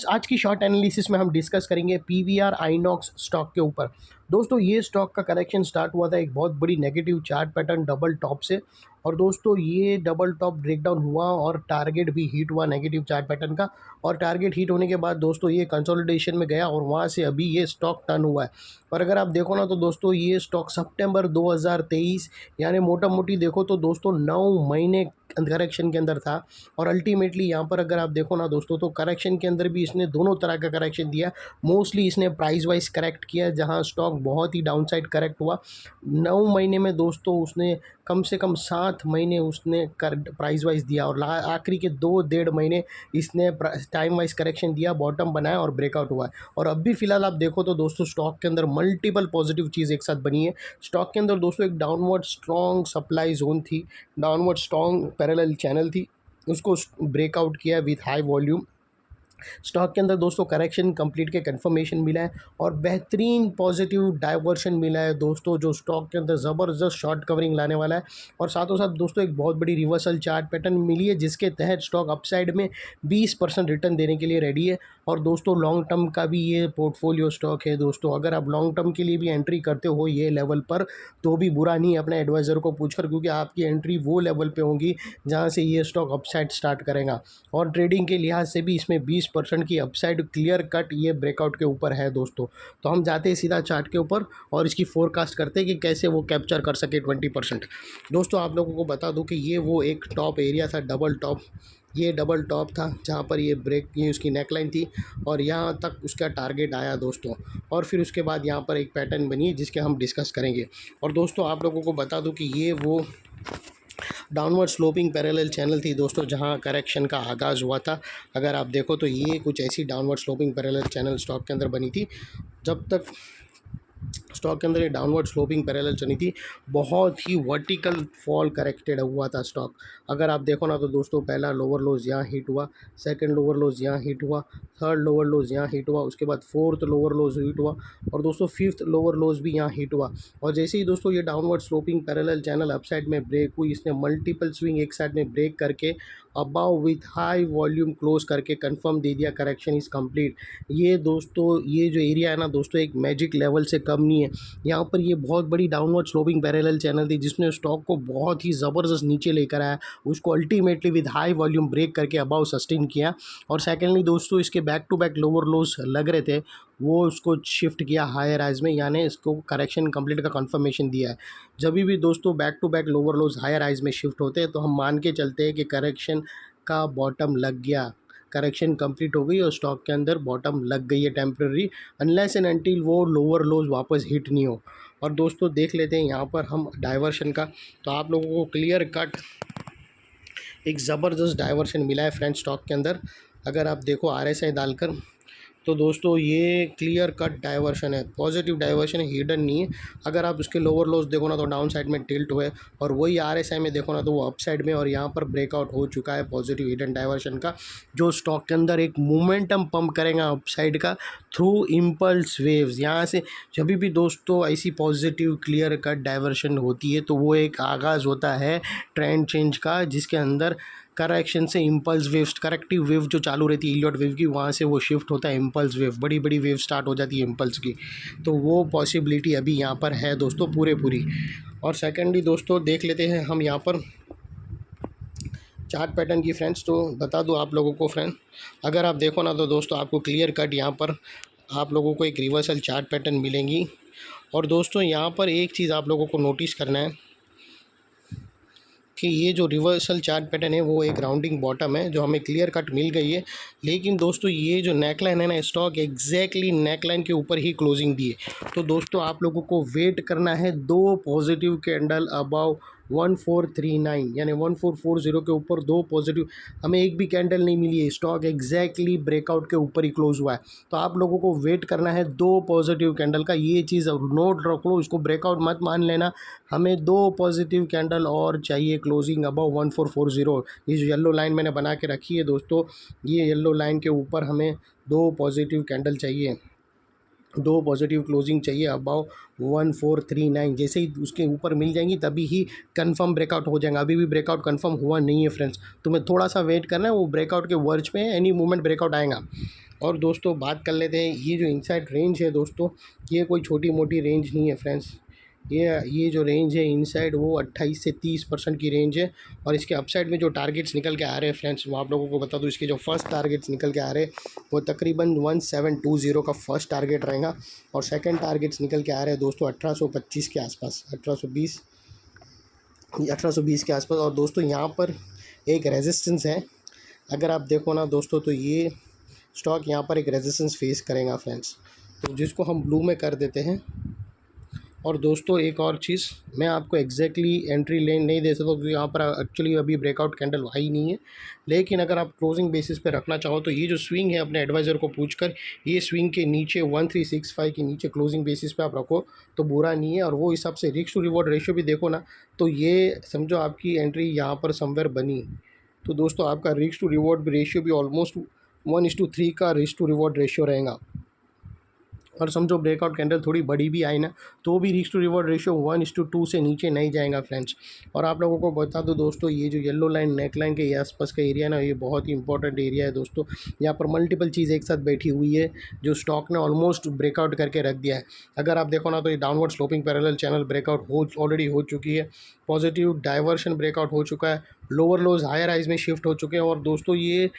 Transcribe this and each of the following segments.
आज की short analysis में हम डिस्कस करेंगे पीवीआर आइनॉक्स स्टॉक के ऊपर। दोस्तों ये स्टॉक का करेक्शन स्टार्ट हुआ था एक बहुत बड़ी negative chart pattern double top से, और दोस्तों ये डबल टॉप ब्रेकडाउन हुआ और टारगेट भी हिट हुआ नेगेटिव चार्ट पैटर्न का। और टारगेट हिट होने के बाद दोस्तों ये कंसोलिडेशन में गया और वहाँ से अभी ये स्टॉक टर्न हुआ है। और अगर आप देखो ना तो दोस्तों ये स्टॉक सितंबर 2023 यानी मोटा मोटी देखो तो दोस्तों 9 महीने करेक्शन के अंदर था। और अल्टीमेटली यहाँ पर अगर आप देखो ना दोस्तों तो करेक्शन के अंदर भी इसने दोनों तरह का करेक्शन दिया। मोस्टली इसने प्राइस वाइज करेक्ट किया जहाँ स्टॉक बहुत ही डाउनसाइड करेक्ट हुआ। 9 महीने में दोस्तों उसने कम से कम 7 महीने उसने प्राइस वाइज दिया और आखिरी के 2 डेढ़ महीने इसने टाइम वाइज करेक्शन दिया, बॉटम बनाया और ब्रेकआउट हुआ है। और अब भी फिलहाल आप देखो तो दोस्तों स्टॉक के अंदर मल्टीपल पॉजिटिव चीज़ एक साथ बनी है। स्टॉक के अंदर दोस्तों एक डाउनवर्ड स्ट्रॉन्ग सप्लाई जोन थी, डाउनवर्ड स्ट्रॉन्ग पैरेलल चैनल थी, उसको ब्रेकआउट किया विथ हाई वॉल्यूम। स्टॉक के अंदर दोस्तों करेक्शन कंप्लीट के कंफर्मेशन मिला है और बेहतरीन पॉजिटिव डाइवर्शन मिला है दोस्तों, जो स्टॉक के अंदर ज़बरदस्त शॉर्ट कवरिंग लाने वाला है। और साथों साथ दोस्तों एक बहुत बड़ी रिवर्सल चार्ट पैटर्न मिली है जिसके तहत स्टॉक अपसाइड में 20% रिटर्न देने के लिए रेडी है। और दोस्तों लॉन्ग टर्म का भी ये पोर्टफोलियो स्टॉक है दोस्तों, अगर आप लॉन्ग टर्म के लिए भी एंट्री करते हो ये लेवल पर तो भी बुरा नहीं है अपने एडवाइज़र को पूछकर, क्योंकि आपकी एंट्री वो लेवल पे होगी जहाँ से ये स्टॉक अपसाइड स्टार्ट करेगा। और ट्रेडिंग के लिहाज से भी इसमें 20% की अपसाइड क्लियर कट ये ब्रेकआउट के ऊपर है दोस्तों। तो हम जाते हैं सीधा चार्ट के ऊपर और इसकी फोरकास्ट करते हैं कि कैसे वो कैप्चर कर सके 20%। दोस्तों आप लोगों को बता दूं कि ये वो एक टॉप एरिया था, डबल टॉप। ये डबल टॉप था जहाँ पर ये उसकी नेकलाइन थी और यहाँ तक उसका टारगेट आया दोस्तों। और फिर उसके बाद यहाँ पर एक पैटर्न बनी जिसके हम डिस्कस करेंगे। और दोस्तों आप लोगों को बता दूं कि ये वो डाउनवर्ड स्लोपिंग पैरेलल चैनल थी दोस्तों जहां करेक्शन का आगाज़ हुआ था। अगर आप देखो तो ये कुछ ऐसी downward sloping parallel channel stock के अंदर बनी थी। जब तक स्टॉक के अंदर ये डाउनवर्ड स्लोपिंग पैरेलल चली थी, बहुत ही वर्टिकल फॉल करेक्टेड हुआ था स्टॉक। अगर आप देखो ना तो दोस्तों पहला लोअर लोज यहाँ हिट हुआ, सेकंड लोअर लोज यहाँ हिट हुआ, थर्ड लोअर लोज यहाँ हिट हुआ, उसके बाद फोर्थ लोअर लोज हिट हुआ और दोस्तों फिफ्थ लोअर लोज भी यहाँ हिट हुआ। और जैसे ही दोस्तों ये downward sloping parallel channel upside में ब्रेक हुई, इसने मल्टीपल स्विंग एक साइड में ब्रेक करके above with high volume close करके कंफर्म दे दिया करेक्शन इज़ कंप्लीट। ये दोस्तों ये जो एरिया है ना दोस्तों एक मैजिक लेवल से कम नहीं है। यहाँ पर ये बहुत बड़ी डाउनवर्ड स्लोपिंग पैरेलल चैनल थी जिसने स्टॉक को बहुत ही ज़बरदस्त नीचे लेकर आया, उसको ultimately with high volume break करके अबाव सस्टेन किया। और सेकेंडली दोस्तों इसके back to back lower lows लग रहे थे, वो उसको शिफ्ट किया हायर आइज में, यानी इसको करेक्शन कंप्लीट का कंफर्मेशन दिया है। जब भी दोस्तों back to back lower lows higher highs में शिफ्ट होते हैं तो हम मान के चलते हैं कि करेक्शन का बॉटम लग गया, करेक्शन कंप्लीट हो गई और स्टॉक के अंदर बॉटम लग गई है टेम्प्रेरी, अनलेस एंड अनटिल वो लोअर लोज वापस हिट नहीं हो। और दोस्तों देख लेते हैं यहाँ पर हम डाइवर्शन का, तो आप लोगों को क्लियर कट एक ज़बरदस्त डाइवर्शन मिला है फ्रेंड स्टॉक के अंदर। अगर आप देखो आरएसआई डालकर तो दोस्तों ये क्लियर कट डाइवर्शन है, पॉजिटिव डाइवर्शन है, हिडन नहीं है। अगर आप उसके लोअर लोज देखो ना तो डाउन साइड में टिल्ट हुए और वही आरएसआई में देखो ना तो वो अप साइड में, और यहाँ पर ब्रेकआउट हो चुका है पॉजिटिव हिडन डाइवर्शन का, जो स्टॉक के अंदर एक मोमेंटम पंप करेगा अप साइड का थ्रू इम्पल्स वेव्स। यहाँ से जब भी दोस्तों ऐसी पॉजिटिव क्लियर कट डाइवर्शन होती है तो वो एक आगाज़ होता है ट्रेंड चेंज का, जिसके अंदर करेक्शन से इम्पल्स वेव्स, करेक्टिव वेव जो चालू रहती है इलियट वेव की, वहाँ से वो शिफ्ट होता है इम्पल्स वेव, बड़ी बड़ी वेव स्टार्ट हो जाती है इम्पल्स की। तो वो पॉसिबिलिटी अभी यहाँ पर है दोस्तों पूरी। और सेकेंडली दोस्तों देख लेते हैं हम यहाँ पर चार्ट पैटर्न की फ्रेंड्स। तो बता दूँ आप लोगों को फ्रेंड, अगर आप देखो ना तो दोस्तों आपको क्लियर कट यहाँ पर आप लोगों को एक रिवर्सल चार्ट पैटर्न मिलेंगी। और दोस्तों यहाँ पर एक चीज़ आप लोगों को नोटिस करना है कि ये जो रिवर्सल चार्ट पैटर्न है वो एक राउंडिंग बॉटम है जो हमें क्लियर कट मिल गई है। लेकिन दोस्तों ये जो नेकलाइन है ना, स्टॉक एग्जैक्टली नेकलाइन के ऊपर ही क्लोजिंग दी है। तो दोस्तों आप लोगों को वेट करना है दो पॉजिटिव कैंडल अबाव 1439 यानी 1440 के ऊपर दो पॉजिटिव, हमें एक भी कैंडल नहीं मिली है, स्टॉक एग्जैक्टली ब्रेकआउट के ऊपर ही क्लोज हुआ है। तो आप लोगों को वेट करना है दो पॉजिटिव कैंडल का, ये चीज़ नोट रख लो, इसको ब्रेकआउट मत मान लेना। हमें दो पॉजिटिव कैंडल और चाहिए क्लोजिंग अबाव 1440। ये जो येलो लाइन मैंने बना के रखी है दोस्तों, ये येलो लाइन के ऊपर हमें दो पॉजिटिव कैंडल चाहिए, दो पॉजिटिव क्लोजिंग चाहिए अबाव 1439। जैसे ही उसके ऊपर मिल जाएंगी तभी ही कंफर्म ब्रेकआउट हो जाएगा। अभी भी ब्रेकआउट कंफर्म हुआ नहीं है फ्रेंड्स, तुम्हें थोड़ा सा वेट करना है, वो ब्रेकआउट के वर्ज पे एनी मोमेंट ब्रेकआउट आएगा। और दोस्तों बात कर लेते हैं, ये जो इनसाइड रेंज है दोस्तों, ये कोई छोटी मोटी रेंज नहीं है फ्रेंड्स। ये जो रेंज है इनसाइड वो 28 से 30% की रेंज है। और इसके अपसाइड में जो टारगेट्स निकल के आ रहे हैं फ्रेंड्स, वो आप लोगों को बता दूं, इसके जो फर्स्ट टारगेट्स निकल के आ रहे हैं वो तकरीबन 1720 का फर्स्ट टारगेट रहेगा। और सेकंड टारगेट्स निकल के आ रहे हैं दोस्तों 1825 के आसपास, 1820 के आसपास। और दोस्तों यहाँ पर एक रेजिस्टेंस है, अगर आप देखो ना दोस्तों, तो ये स्टॉक यहाँ पर एक रेजिस्टेंस फेस करेगा फ्रेंड्स, तो जिसको हम ब्लू में कर देते हैं। और दोस्तों एक और चीज़, मैं आपको एग्जैक्टली एंट्री लेन नहीं दे सकता क्योंकि यहाँ पर एक्चुअली अभी ब्रेकआउट कैंडल आई नहीं है। लेकिन अगर आप क्लोजिंग बेसिस पे रखना चाहो तो ये जो स्विंग है अपने एडवाइज़र को पूछकर, ये स्विंग के नीचे 1365 के नीचे क्लोजिंग बेसिस पे आप रखो तो बुरा नहीं है। और वो हिसाब से रिस्क टू रिवॉर्ड रेशियो भी देखो ना, तो ये समझो आपकी एंट्री यहाँ पर समवेयर बनी, तो दोस्तों आपका रिस्क टू रिवॉर्ड रेशियो भी ऑलमोस्ट 1:3 का रिस्क टू रिवॉर्ड रेशियो रहेगा। और समझो ब्रेकआउट कैंडल थोड़ी बड़ी भी आई ना, तो भी रिस्क टू रिवॉर्ड रेशियो 1:2 से नीचे नहीं जाएगा फ्रेंड्स। और आप लोगों को बता दो दोस्तों, ये जो येलो लाइन नेक लाइन के आसपास का एरिया ना, ये बहुत ही इंपॉर्टेंट एरिया है दोस्तों। यहाँ पर मल्टीपल चीज़ एक साथ बैठी हुई है जो स्टॉक ने ऑलमोस्ट ब्रेकआउट करके रख दिया है। अगर आप देखो ना तो ये downward sloping parallel channel breakout already हो चुकी है, पॉजिटिव डाइवर्शन ब्रेकआउट हो चुका है, लोअर लोज हायर हाइज में शिफ्ट हो चुके हैं। और दोस्तों ये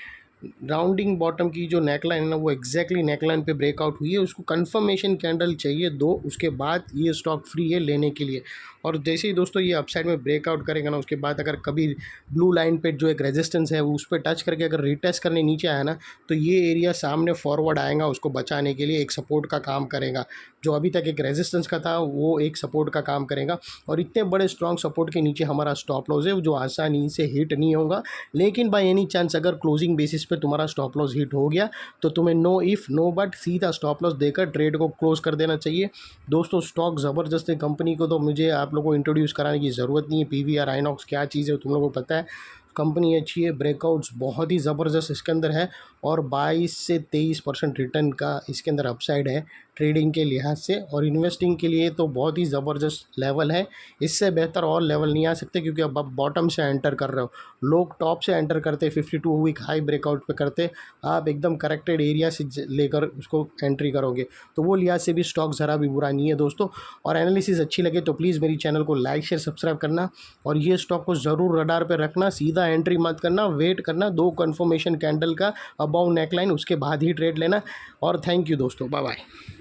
राउंडिंग बॉटम की जो नेकलाइन है ना, वो एग्जैक्टली नेकलाइन पे ब्रेकआउट हुई है। उसको कंफर्मेशन कैंडल चाहिए दो, उसके बाद ये स्टॉक फ्री है लेने के लिए। और जैसे ही दोस्तों ये अपसाइड में ब्रेकआउट करेगा ना, उसके बाद अगर कभी ब्लू लाइन पे जो एक रेजिस्टेंस है उस पर टच करके अगर रिटेस्ट करने नीचे आया ना, तो ये एरिया सामने फॉरवर्ड आएगा, उसको बचाने के लिए एक सपोर्ट का काम करेगा। जो अभी तक एक रेजिस्टेंस का था वो एक सपोर्ट का काम करेगा। और इतने बड़े स्ट्रॉन्ग सपोर्ट के नीचे हमारा स्टॉप लॉस है जो आसानी से हिट नहीं होगा। लेकिन बाय एनी चांस अगर क्लोजिंग बेसिस पे तुम्हारा स्टॉप लॉस हिट हो गया तो तुम्हें नो इफ़ नो बट सीधा स्टॉप लॉस देकर ट्रेड को क्लोज कर देना चाहिए। दोस्तों स्टॉक ज़बरदस्त है, कंपनी को तो मुझे आप लोगों को इंट्रोड्यूस कराने की ज़रूरत नहीं है। पीवीआर आइनॉक्स क्या चीज़ है तुम लोगों को पता है, कंपनी अच्छी है, ब्रेकआउट्स बहुत ही ज़बरदस्त इसके अंदर है। और 22 से 23% रिटर्न का इसके अंदर अपसाइड है ट्रेडिंग के लिहाज से। और इन्वेस्टिंग के लिए तो बहुत ही ज़बरदस्त लेवल है, इससे बेहतर और लेवल नहीं आ सकते क्योंकि अब आप बॉटम से एंटर कर रहे हो। लोग टॉप से एंटर करते 52 वीक हाई ब्रेकआउट पे करते, आप एकदम करेक्टेड एरिया से लेकर उसको एंट्री करोगे, तो वो लिहाज से भी स्टॉक ज़रा भी बुरा नहीं है दोस्तों। और एनालिसिस अच्छी लगे तो प्लीज़ मेरी चैनल को लाइक शेयर सब्सक्राइब करना। और ये स्टॉक को ज़रूर रडार पे रखना, सीधा एंट्री मत करना, वेट करना 2 कन्फर्मेशन कैंडल का अबाउ नेकलाइन, उसके बाद ही ट्रेड लेना। और थैंक यू दोस्तों, बाय बाय।